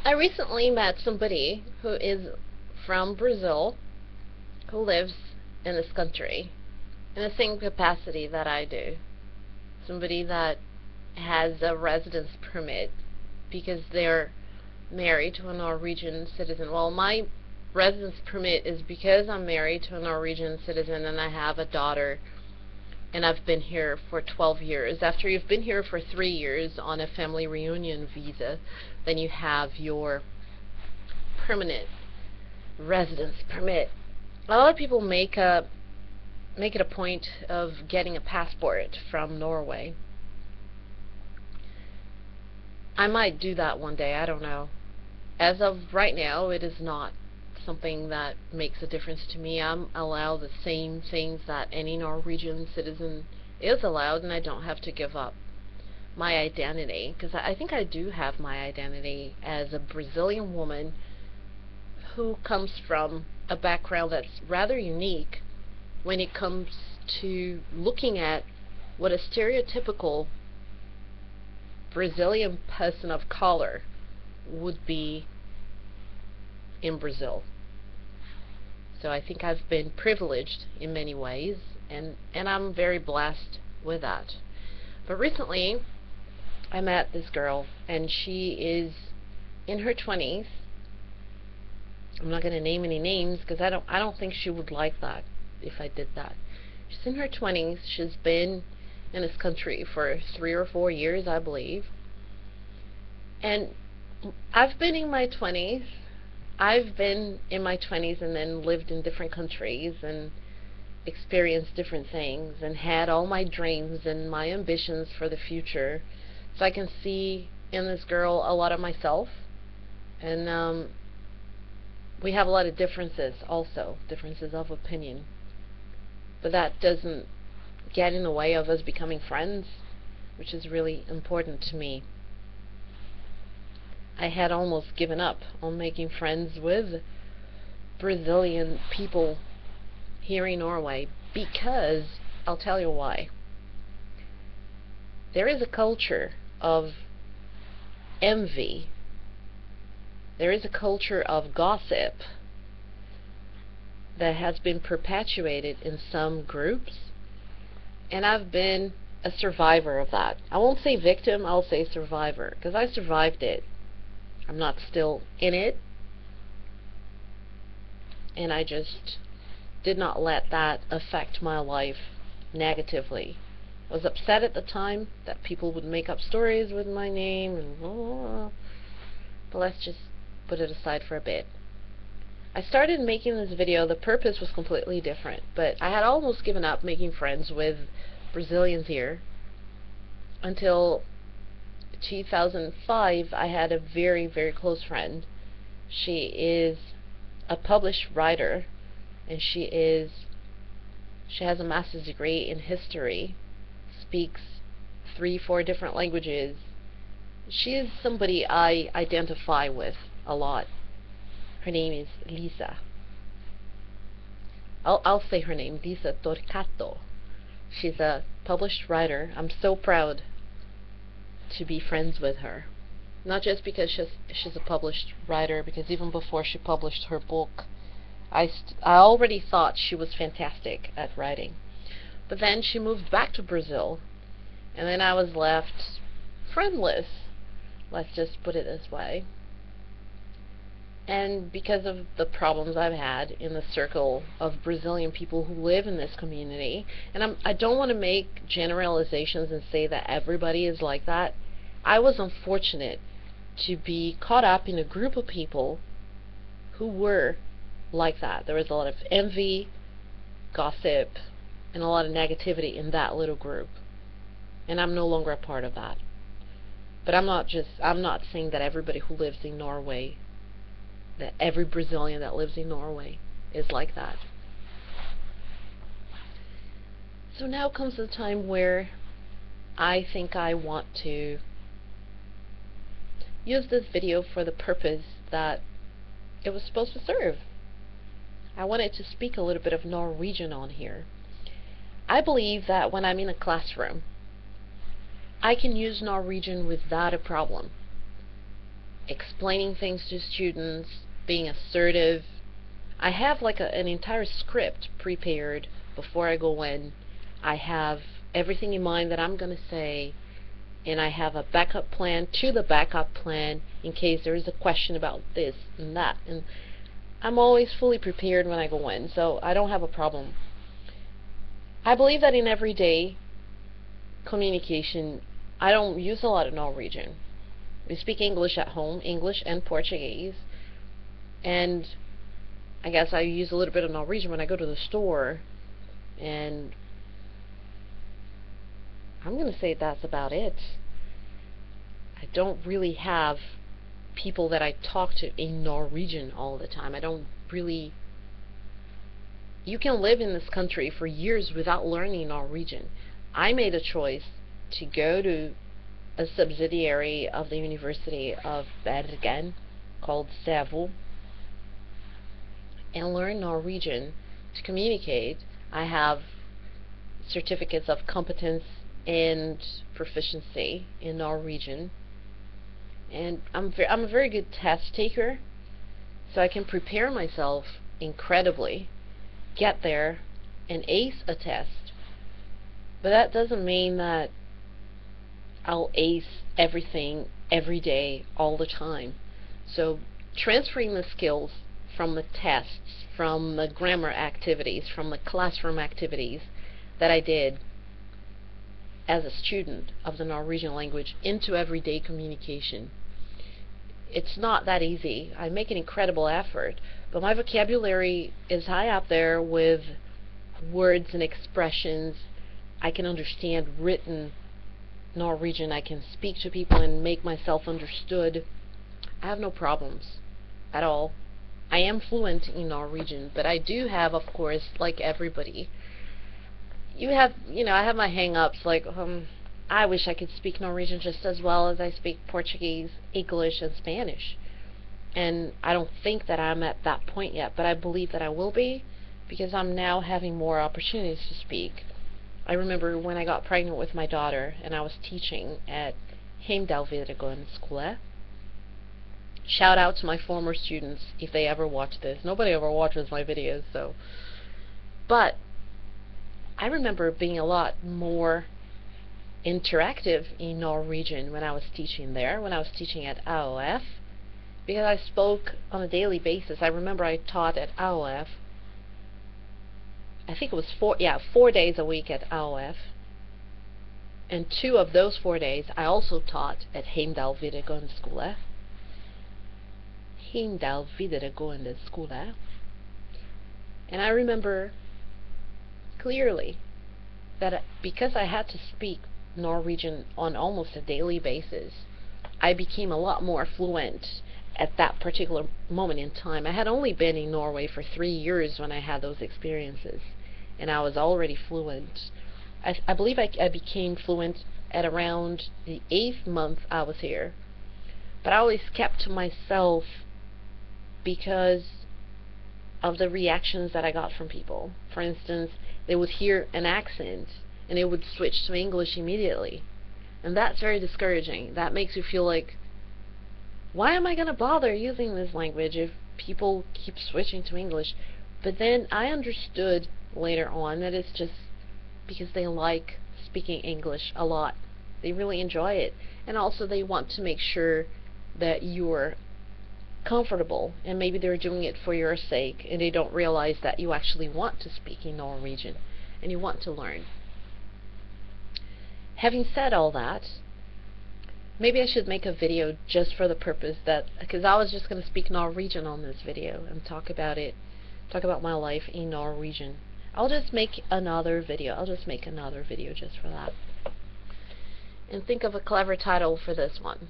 I recently met somebody who is from Brazil who lives in this country in the same capacity that I do. Somebody that has a residence permit because they're married to a Norwegian citizen. Well, my residence permit is because I'm married to a Norwegian citizen and I have a daughter, and I've been here for 12 years. After you've been here for 3 years on a family reunion visa, then you have your permanent residence permit. A lot of people make it a point of getting a passport from Norway. I might do that one day, I don't know. As of right now, it is not something that makes a difference to me. I'm allowed the same things that any Norwegian citizen is allowed, and I don't have to give up my identity, because I think I do have my identity as a Brazilian woman who comes from a background that's rather unique when it comes to looking at what a stereotypical Brazilian person of color would be in Brazil. So I think I've been privileged in many ways, and I'm very blessed with that. But recently I met this girl, and she is in her 20s. I'm not going to name any names because I don't think she would like that if I did that. She's in her 20s. She's been in this country for 3 or 4 years, I believe. And I've been in my 20s. I've been in my 20s and then lived in different countries and experienced different things and had all my dreams and my ambitions for the future. So I can see in this girl a lot of myself, and we have a lot of differences also, differences of opinion. But that doesn't get in the way of us becoming friends, which is really important to me. I had almost given up on making friends with Brazilian people here in Norway because I'll tell you why. There is a culture of envy. There is a culture of gossip that has been perpetuated in some groups, and I've been a survivor of that. I won't say victim, I'll say survivor, because I survived it. I'm not still in it, and I just did not let that affect my life negatively. I was upset at the time that people would make up stories with my name, and but let's just put it aside for a bit. I started making this video, the purpose was completely different, but I had almost given up making friends with Brazilians here until 2005. I had a very, very close friend. She is a published writer, and she has a master's degree in history, speaks 3-4 different languages. She is somebody I identify with a lot. Her name is Lisa. I'll say her name, Lisa Torcato. She's a published writer. I'm so proud to be friends with her. Not just because she's a published writer, because even before she published her book, I already thought she was fantastic at writing. But then she moved back to Brazil, and then I was left friendless. Let's just put it this way. And because of the problems I've had in the circle of Brazilian people who live in this community, and I don't want to make generalizations and say that everybody is like that. I was unfortunate to be caught up in a group of people who were like that. There was a lot of envy, gossip, and a lot of negativity in that little group. And I'm no longer a part of that. But I'm not saying that everybody who lives in Norway, that every Brazilian that lives in Norway is like that. So now comes the time where I think I want to use this video for the purpose that it was supposed to serve. I wanted to speak a little bit of Norwegian on here. I believe that when I'm in a classroom, I can use Norwegian without a problem. explaining things to students, being assertive. I have like an entire script prepared before I go in. I have everything in mind that I'm going to say, and I have a backup plan to the backup plan in case there is a question about this and that. And I'm always fully prepared when I go in, so I don't have a problem. I believe that in everyday communication, I don't use a lot of Norwegian. We speak English at home, English and Portuguese, and I guess I use a little bit of Norwegian when I go to the store, and I'm going to say that's about it. I don't really have people that I talk to in Norwegian all the time. I don't really... You can live in this country for years without learning Norwegian. I made a choice to go to a subsidiary of the University of Bergen called Sevo and learn Norwegian to communicate. I have certificates of competence and proficiency in Norwegian, and I'm a very good test taker, so I can prepare myself incredibly, get there, and ace a test. But that doesn't mean that I'll ace everything every day all the time. So transferring the skills from the tests, from the grammar activities, from the classroom activities that I did as a student of the Norwegian language into everyday communication. It's not that easy. I make an incredible effort, but my vocabulary is high up there with words and expressions. I can understand written Norwegian. I can speak to people and make myself understood. I have no problems at all. I am fluent in Norwegian, but I do have, of course, like everybody, I have my hang-ups, like, I wish I could speak Norwegian just as well as I speak Portuguese, English, and Spanish. And I don't think that I'm at that point yet, but I believe that I will be, because I'm now having more opportunities to speak. I remember when I got pregnant with my daughter, and I was teaching at Heimdal videregående skole. Shout out to my former students if they ever watch this. Nobody ever watches my videos, so. But I remember being a lot more interactive in Norwegian when I was teaching there, when I was teaching at AOF, because I spoke on a daily basis. I remember I taught at AOF, I think it was 4 days a week at AOF, and 2 of those 4 days I also taught at Heimdal videregående skole. Heimdal videregående skole. And I remember clearly that because I had to speak Norwegian on almost a daily basis, I became a lot more fluent at that particular moment in time. I had only been in Norway for 3 years when I had those experiences, and I was already fluent. I believe I became fluent at around the 8th month I was here, but I always kept to myself because of the reactions that I got from people. For instance, they would hear an accent and they would switch to English immediately, and that's very discouraging. That makes you feel like, why am I going to bother using this language if people keep switching to English? But then I understood later on that it's just because they like speaking English a lot. They really enjoy it, and also they want to make sure that you're comfortable, and maybe they're doing it for your sake, and they don't realize that you actually want to speak in Norwegian and you want to learn. Having said all that, maybe I should make a video just for the purpose that, because I was just going to speak Norwegian on this video and talk about my life in Norwegian. I'll just make another video just for that. And think of a clever title for this one.